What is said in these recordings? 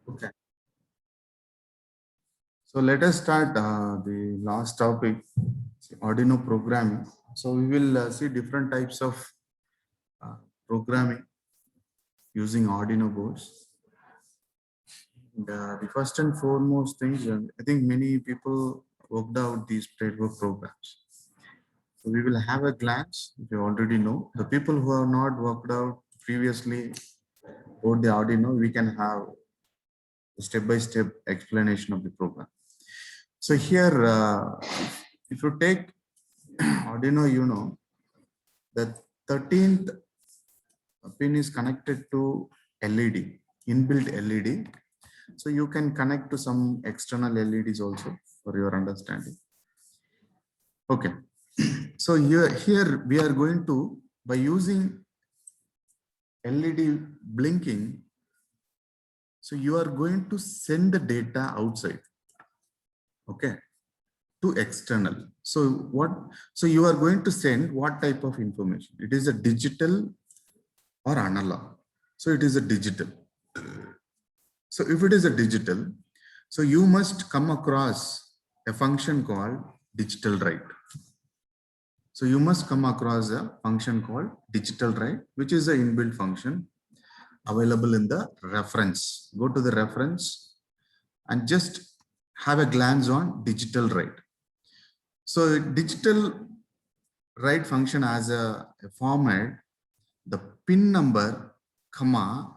Okay. So let us start the last topic, Arduino programming. So we will see different types of uh, programming using Arduino boards. And, the first and foremost things, I think many people worked out these Tradeweb programs. So we will have a glance, if you already know. The people who have not worked out previously about the Arduino, we can have a step-by-step explanation of the program. So here, if you take Arduino, you know, the 13th pin is connected to LED, inbuilt LED. So you can connect to some external LEDs also for your understanding. Okay. So here we are going to, by using LED blinking, so you are going to send the data outside. Okay. To external. So you are going to send what type of information? It is a digital or analog. So it is a digital. So if it is a digital, so you must come across a function called digital write. So you must come across a function called digital write, which is an inbuilt function available in the reference. Go to the reference and just have a glance on digital write. So digital write function has a format, the pin number, comma,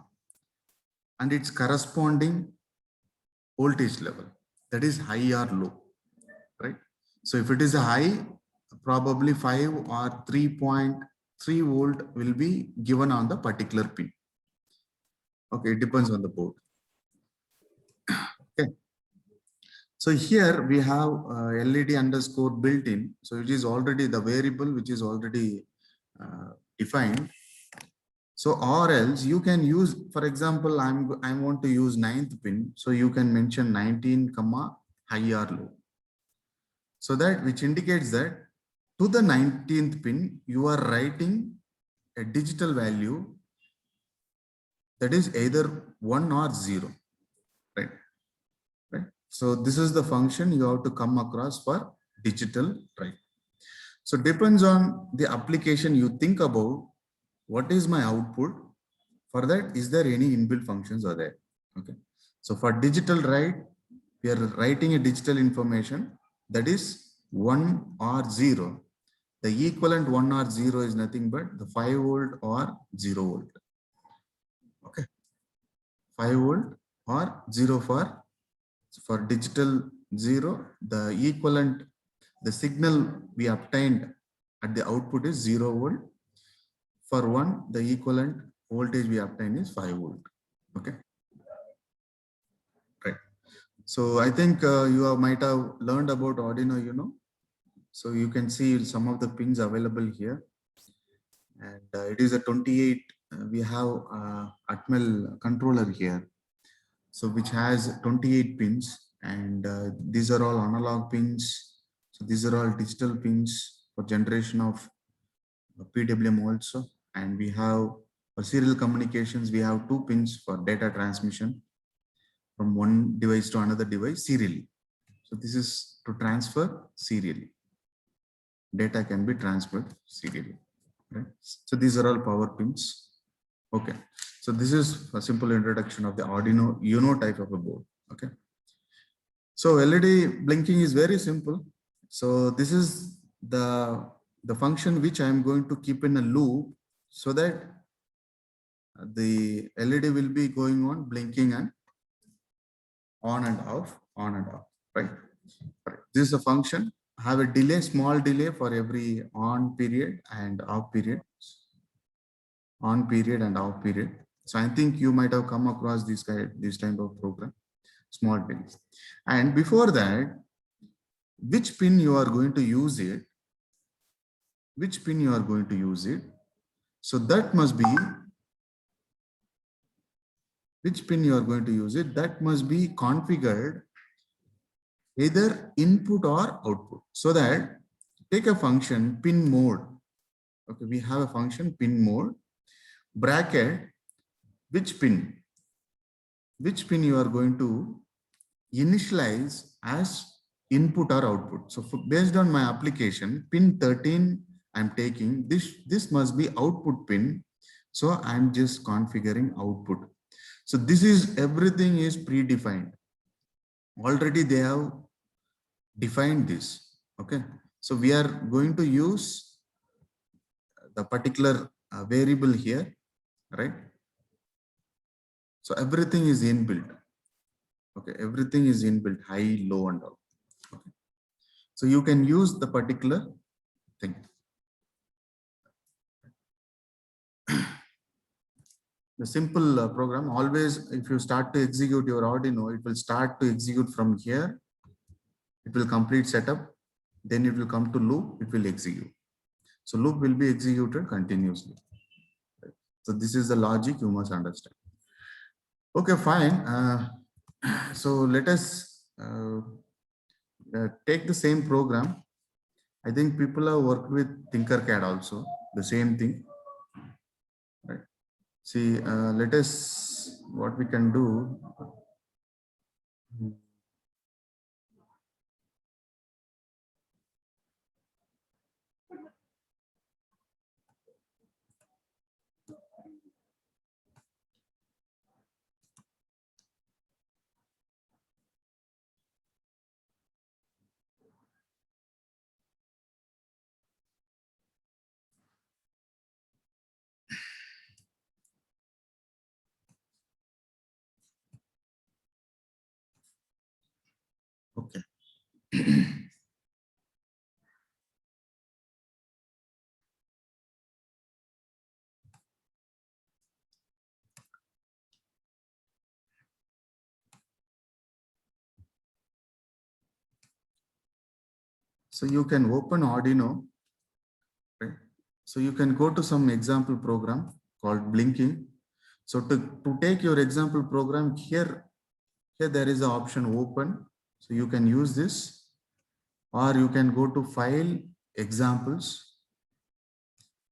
and its corresponding voltage level, that is high or low, right? So if it is a high, probably 5 or 3.3 volt will be given on the particular pin. Okay, it depends on the board. Okay. So here we have LED underscore built in. So it is already the variable which is already defined. So or else you can use, for example, I want to use 9th pin. So you can mention 19 comma high or low. So that which indicates that to the 19th pin, you are writing a digital value that is either 1 or 0, right? Right. So this is the function you have to come across for digital write. So depends on the application you think about what is my output. For that, is there any inbuilt functions are there? Okay. So for digital write, we are writing a digital information that is 1 or 0. The equivalent 1 or 0 is nothing but the 5 volt or 0 volt. Okay. 5 volt or 0 for digital 0, the equivalent, the signal we obtained at the output is 0 volt. For 1, the equivalent voltage we obtain is 5 volt. Okay. Right. So I think might have learned about Arduino, you know. So you can see some of the pins available here. And it is a 28, we have Atmel controller here. So which has 28 pins, and these are all analog pins. So these are all digital pins for generation of PWM also. And we have for serial communications, we have 2 pins for data transmission from one device to another device serially. So this is to transfer serially. Data can be transferred serially, right? So these are all power pins. Okay. So this is a simple introduction of the Arduino Uno type of a board. Okay. So LED blinking is very simple. So this is the function which I am going to keep in a loop so that the LED will be going on blinking and on and off, right? Right. This is a function. Have a delay, small delay for every on period and off period. On period and off period. So I think you might have come across this type of program, small pins. And before that, which pin you are going to use it, which pin you are going to use it. So that must be, which pin you are going to use it, that must be configured either input or output. So that take a function pin mode. Okay, we have a function pin mode, bracket, which pin? which pin you are going to initialize as input or output. So based on my application, pin 13, I'm taking this must be output pin. So I'm just configuring output. So this is everything is predefined. Already they have defined this. Okay. So we are going to use the particular variable here, right? So everything is inbuilt. Okay. Everything is inbuilt, high, low, and all. Okay. So you can use the particular thing. The simple program, always if you start to execute your Arduino, it will start to execute from here. It will complete setup. Then it will come to loop. It will execute. So loop will be executed continuously. So this is the logic you must understand. Okay, fine. So let us take the same program. I think people have worked with Tinkercad also, the same thing. Right. See, let us, what we can do. Okay. So you can open Arduino, right? So you can go to some example program called Blinking. So to take your example program here there is an option open. So you can use this, or you can go to file examples.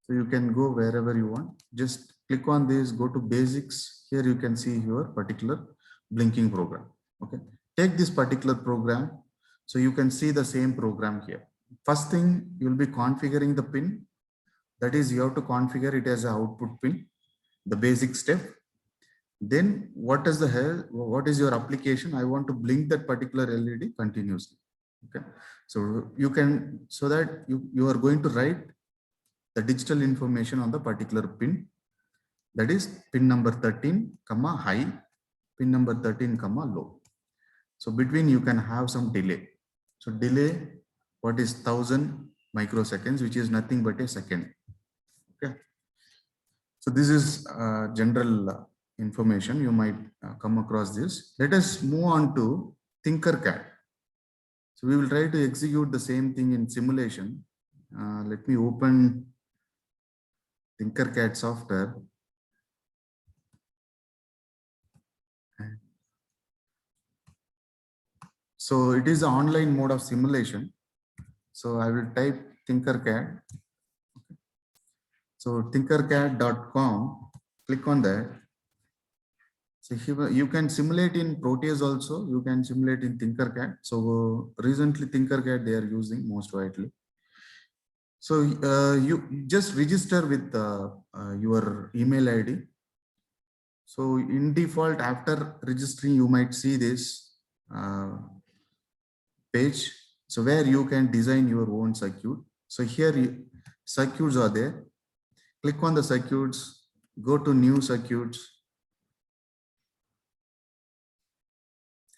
So you can go wherever you want. Just click on this, go to basics. Here you can see your particular Blinking program. Okay. Take this particular program. So you can see the same program here. First thing, you'll be configuring the pin. That is, you have to configure it as an output pin, the basic step. Then what is the hell? What is your application? I want to blink that particular LED continuously. Okay. So you can, so that you are going to write the digital information on the particular pin. That is pin number 13, comma high, pin number 13, comma low. So between you can have some delay. So delay, what is 1000 microseconds, which is nothing but a second. Okay. So this is general information. You might come across this. Let us move on to Tinkercad. So we will try to execute the same thing in simulation. Let me open Tinkercad software. So it is an online mode of simulation. So I will type Tinkercad. So tinkercad.com, click on that. So here you can simulate in Proteus also, you can simulate in Tinkercad. So recently Tinkercad they are using most widely. So you just register with your email ID. So in default, after registering, you might see this page. So where you can design your own circuit. So here circuits are there. Click on the circuits, go to new circuits.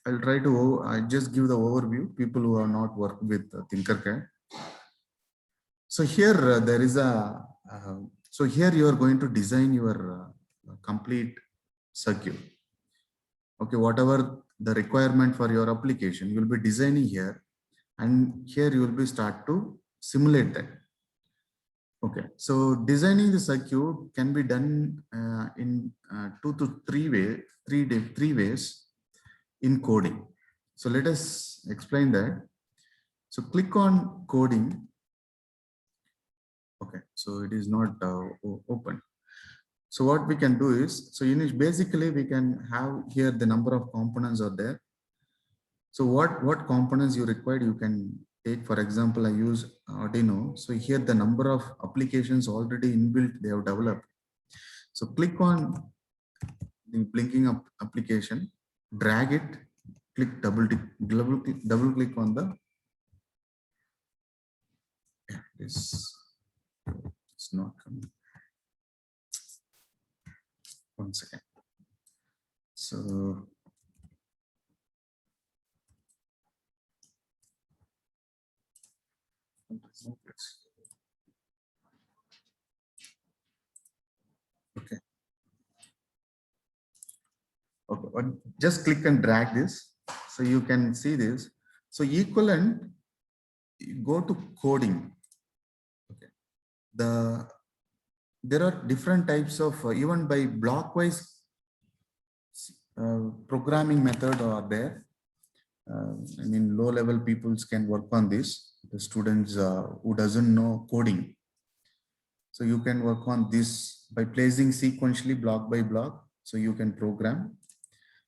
I'll try to I just give the overview, people who have not worked with Tinkercad. So here there is a, so here you are going to design your complete circuit. Okay, whatever the requirement for your application, you'll be designing here, and here you will be start to simulate that. Okay, so designing the circuit can be done in 2 to 3 ways in coding. So let us explain that. So click on coding. Okay, so it is not open. So what we can do is, so basically we can have here the number of components are there. So what components you required, you can take. For example, I use Arduino. So here the number of applications already inbuilt they have developed. So click on the blinking up application, drag it, click double click on the this. It's not coming. 1 second. So okay. Okay, just click and drag this. So you can see this. So equivalent, go to coding. Okay. There are different types of even by blockwise programming method are there. I mean, low level peoples can work on this. The students who doesn't know coding. So you can work on this by placing sequentially block by block. So you can program.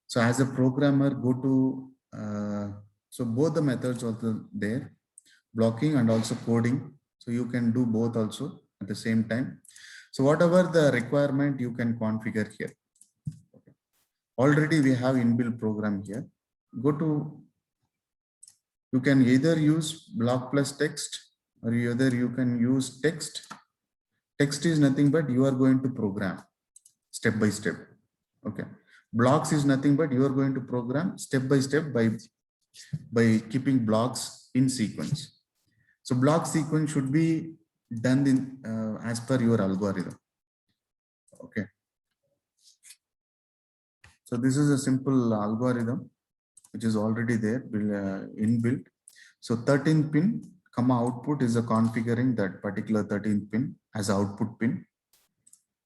So as a programmer, go to, so both the methods also there, blocking and also coding. So you can do both also at the same time. So whatever the requirement you can configure here. Okay. Already we have inbuilt program here. Go to, you can either use block plus text or either you can use text. Text is nothing but you are going to program step by step. Okay. Blocks is nothing but you are going to program step by step by keeping blocks in sequence. So block sequence should be done in as per your algorithm. Okay. So this is a simple algorithm which is already there inbuilt. So 13th pin comma output is a configuring that particular 13th pin as output pin.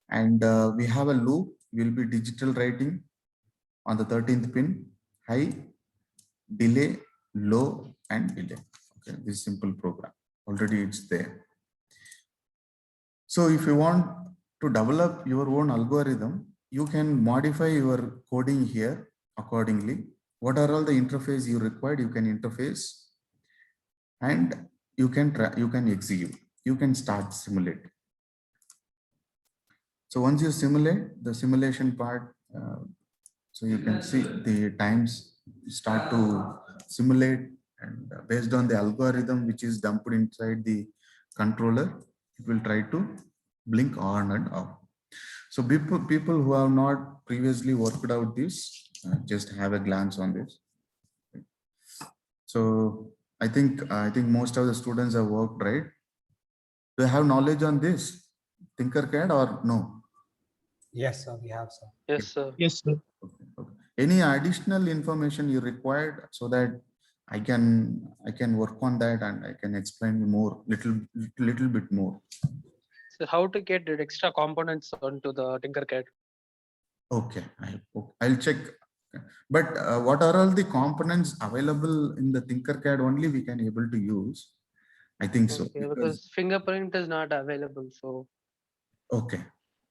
And we have a loop, will be digital writing on the 13th pin, high, delay, low, and delay. Okay, this simple program. Already it's there. So if you want to develop your own algorithm, you can modify your coding here accordingly. What are all the interface you required? You can interface and you can execute. You can start simulate. So once you simulate the simulation part, so you can see the times start to simulate, and based on the algorithm which is dumped inside the controller, it will try to blink on and off. So people who have not previously worked out this, just have a glance on this. So I think most of the students have worked, right? Do you have knowledge on this Tinkercad or no? Yes, sir, we have, sir. Yes, sir. Yes, sir. Okay. Any additional information you required so that I can work on that and I can explain more little bit more. So how to get the extra components onto the Tinkercad? Okay, I'll check. But what are all the components available in the Tinkercad only we can able to use? I think so. Okay, because fingerprint is not available. So okay,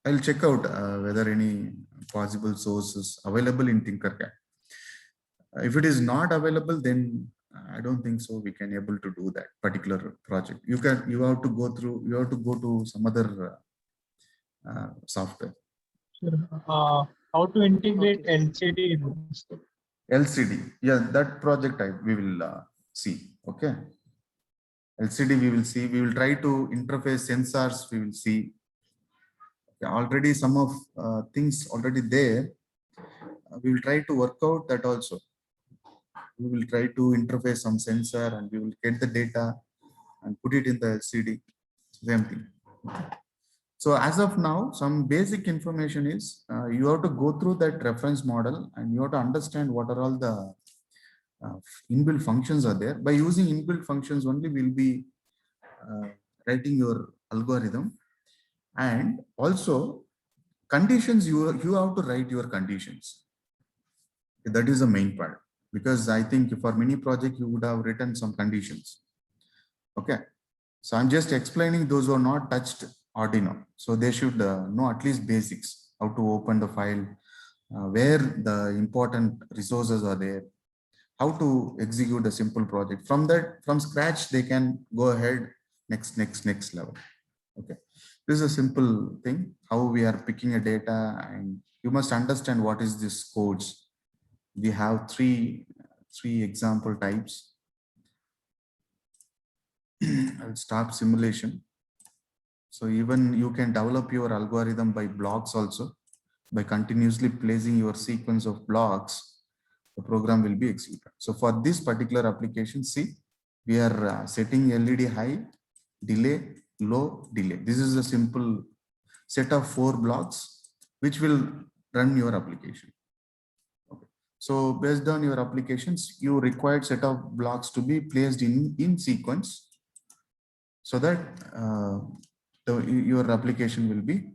I'll check out whether any possible sources available in Tinkercad. If it is not available, then I don't think so we can able to do that particular project. You have to go to some other software. Sure. How to integrate Okay. LCD in this? LCD, yeah, that project we will see. Okay, LCD we will see. We will try to interface sensors. We will see. Okay, already some of things already there. We will try to work out that also. We will try to interface some sensor and we will get the data and put it in the LCD. Same thing. So as of now, some basic information is you have to go through that reference model and you have to understand what are all the inbuilt functions are there. By using inbuilt functions only, we'll be writing your algorithm, and also conditions. You have to write your conditions. That is the main part, because I think for many project you would have written some conditions. Okay, so I'm just explaining those who are not touched Arduino. So they should know at least basics, how to open the file, where the important resources are there, how to execute a simple project. From that, from scratch, they can go ahead next level. Okay, this is a simple thing, how we are picking a data, and you must understand what is this codes. We have three example types. I'll start simulation. So even you can develop your algorithm by blocks also. By continuously placing your sequence of blocks, the program will be executed. So for this particular application, see, we are setting LED high, delay, low, delay. This is a simple set of 4 blocks which will run your application. Okay. So based on your applications, you required set of blocks to be placed in sequence so that your application will be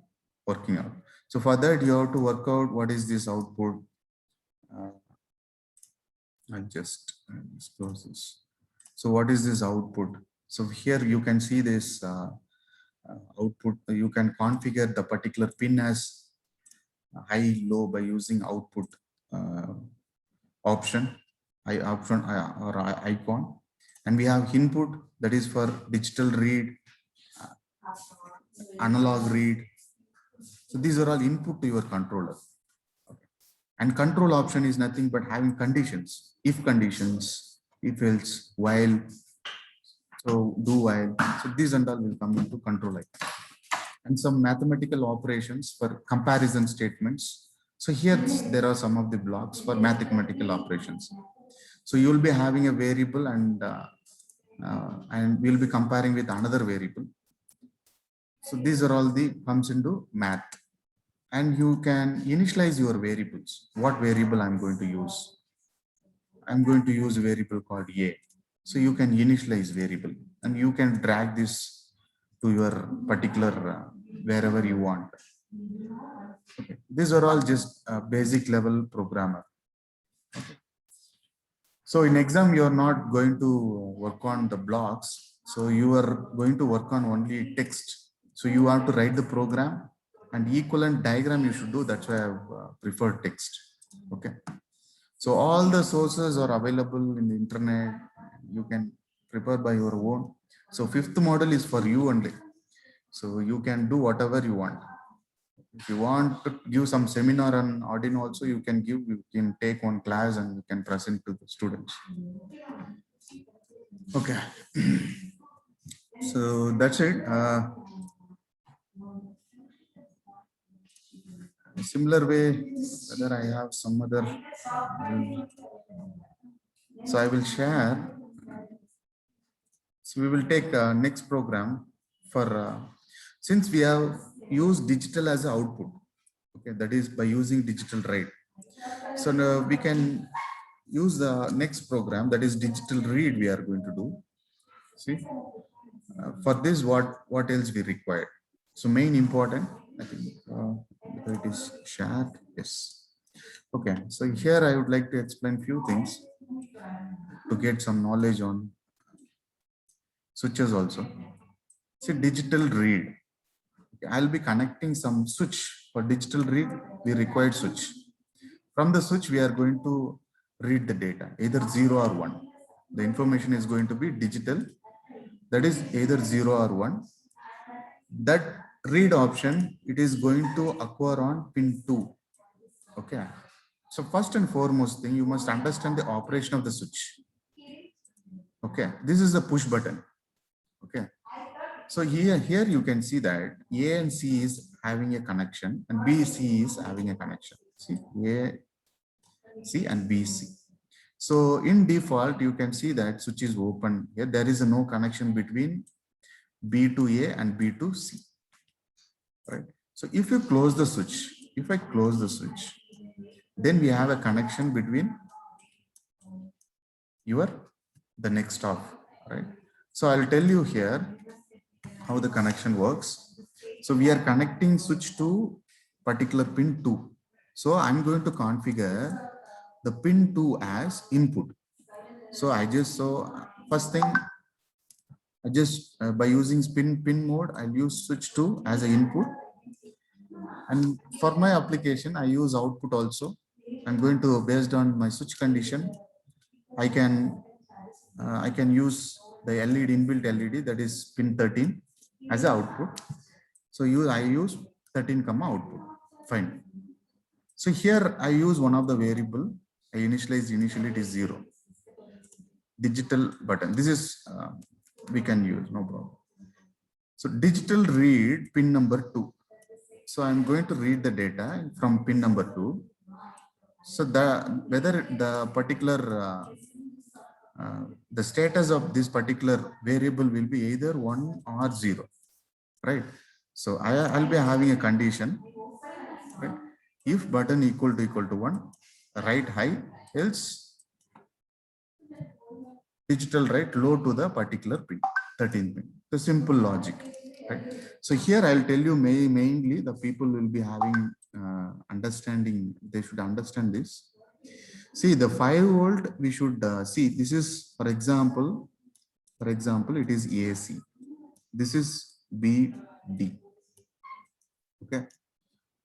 working out. So for that, you have to work out what is this output. I'll just close this. So what is this output? So here you can see this output. You can configure the particular pin as high, low by using output option, or icon. And we have input, that is for digital read, analog read. So these are all input to your controller. Okay. And control option is nothing but having conditions, if conditions, if else, while, so do while. So these and all will come into control icon. And some mathematical operations for comparison statements. So here there are some of the blocks for mathematical operations. So you will be having a variable and we'll be comparing with another variable. So these are all the comes into math. And you can initialize your variables. What variable I'm going to use? I'm going to use a variable called A. So you can initialize variable and you can drag this to your particular wherever you want. Okay. These are all just basic level programmer. Okay. So in exam, you are not going to work on the blocks. So you are going to work on only text. So you have to write the program and equivalent diagram you should do. That's why I've preferred text. Okay. So all the sources are available in the internet. You can prepare by your own. So 5th model is for you only. So you can do whatever you want. If you want to give some seminar on Arduino also, you can give, you can take one class and you can present to the students. Okay. So that's it. A similar way, whether I have some other, so I will share. So we will take next program for, since we have used digital as an output, okay, that is by using digital write. So now we can use the next program, that is digital read we are going to do. See, for this, what else we require? So main important, I think it is shared. Yes. Okay. So here I would like to explain few things to get some knowledge on switches also. See, digital read. Okay, I'll be connecting some switch for digital read. We required switch. From the switch, we are going to read the data, either 0 or 1. The information is going to be digital. That is either 0 or 1. That read option, it is going to occur on pin 2. Okay. So first and foremost thing, you must understand the operation of the switch. Okay. This is the push button. Okay. So here you can see that A and C is having a connection and B, C is having a connection. See, A, C and B, C. So in default, you can see that switch is open here. There is no connection between B to A and B to C. Right. So if you close the switch, if I close the switch, then we have a connection between the next off, right? So I'll tell you here how the connection works. So we are connecting switch to particular pin 2. So I'm going to configure the pin 2 as input. So first thing, I just by using pin mode, I'll use switch 2 as an input. And for my application, I use output also. I'm going to, based on my switch condition, I can use the LED, inbuilt LED, that is pin 13 as an output. So I use 13 comma output. Fine. So here I use one of the variable. I initialize, initially it is 0. Digital button. This is we can use, no problem. So digital read pin number 2. So I'm going to read the data from pin number 2. So whether the particular the status of this particular variable will be either 1 or 0, right? So I'll be having a condition, right? If button equal to 1, write high, else digital write low to the particular pin, 13 pin. The simple logic, right? So here I'll tell you mainly the people will be having understanding. They should understand this. See, the 5 volt we should see. This is, for example, it is AC. This is BD. Okay,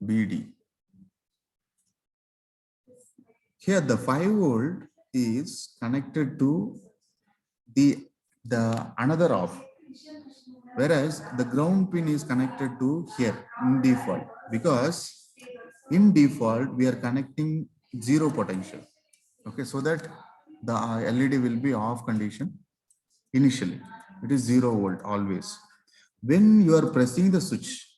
BD. Here the 5 volt is connected to the another off, whereas the ground pin is connected to here in default, because in default we are connecting 0 potential. Okay, so that the LED will be off condition. Initially it is 0 volt always. When you are pressing the switch,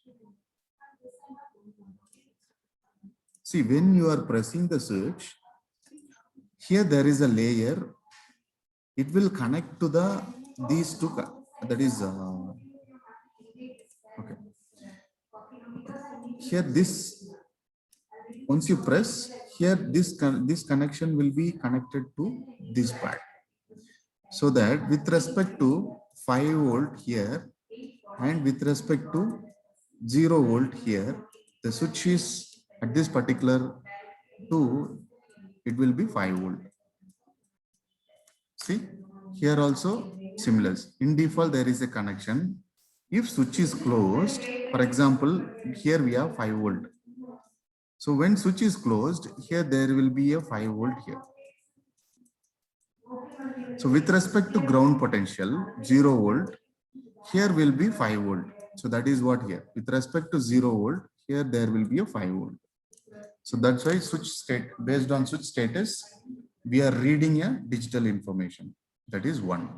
see, when you are pressing the switch, here there is a layer. It will connect to these two, that is okay. Here this, once you press here, this connection will be connected to this part, so that with respect to 5 volt here and with respect to 0 volt here, the switch is at this particular 2, it will be 5 volt. See, here also similar. In default there is a connection. If switch is closed, for example, here we have 5 volt. So when switch is closed, here there will be a 5 volt here. So with respect to ground potential, 0 volt, here will be 5 volt. So that is what here. With respect to 0 volt, here there will be a 5 volt. So that's why switch state, based on switch status, we are reading a digital information. That is 1.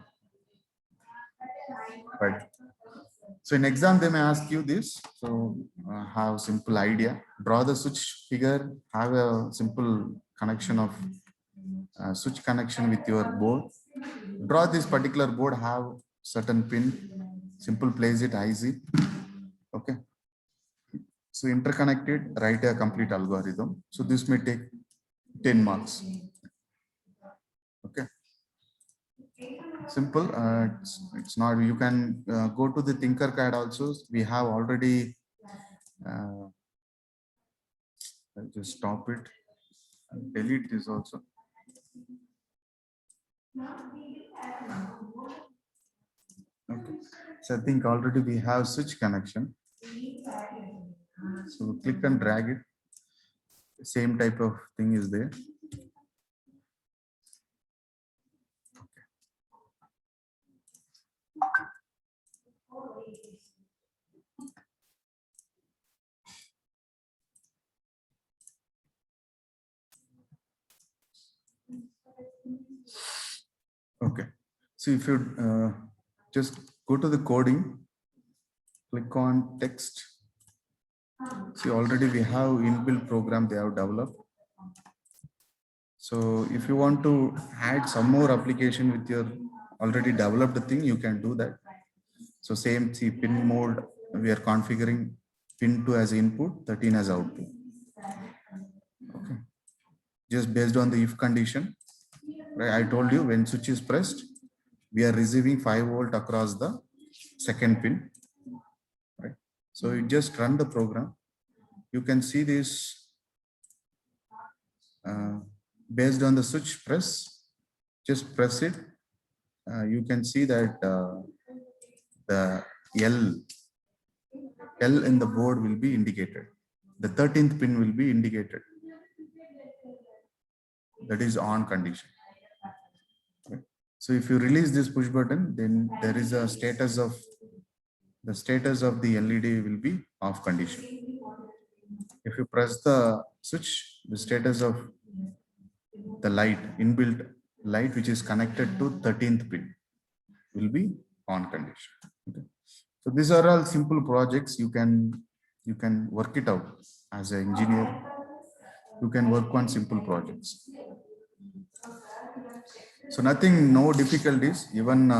Right. So in exam, they may ask you this. So have simple idea, draw the switch figure, have a simple connection of switch connection with your board. Draw this particular board, have certain pin, simple place it IC. Okay. So interconnected, write a complete algorithm. So this may take 10 marks. Okay. Simple. It's not, you can go to the Tinkercad also. We have already I'll just stop it and delete this also. Okay. So I think already we have switch connection. So click and drag it. Same type of thing is there. Okay. So if you just go to the coding, click on text. See, already we have inbuilt program they have developed. So if you want to add some more application with your already developed thing, you can do that. So same, see, pin mode, we are configuring pin 2 as input, 13 as output. Okay. Just based on the if condition, right? I told you when switch is pressed, we are receiving 5 volt across the second pin, right? So you just run the program. You can see this based on the switch press, just press it. You can see that the L in the board will be indicated. The 13th pin will be indicated. That is on condition. Right. So if you release this push button, then there is a status of the LED will be off condition. If you press the switch, the status of the inbuilt light which is connected to 13th pin will be on condition. Okay. So these are all simple projects. You can work it out as an engineer. You can work on simple projects. So nothing, no difficulties. Even